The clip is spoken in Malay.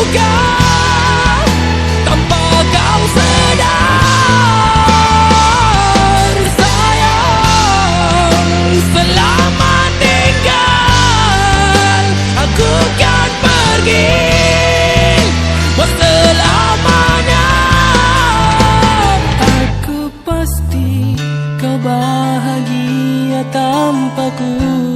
luka tanpa kau sadar. Sayang, selamat tinggal, aku kan pergi selamanya. Aku pasti kau bahagia tanpaku.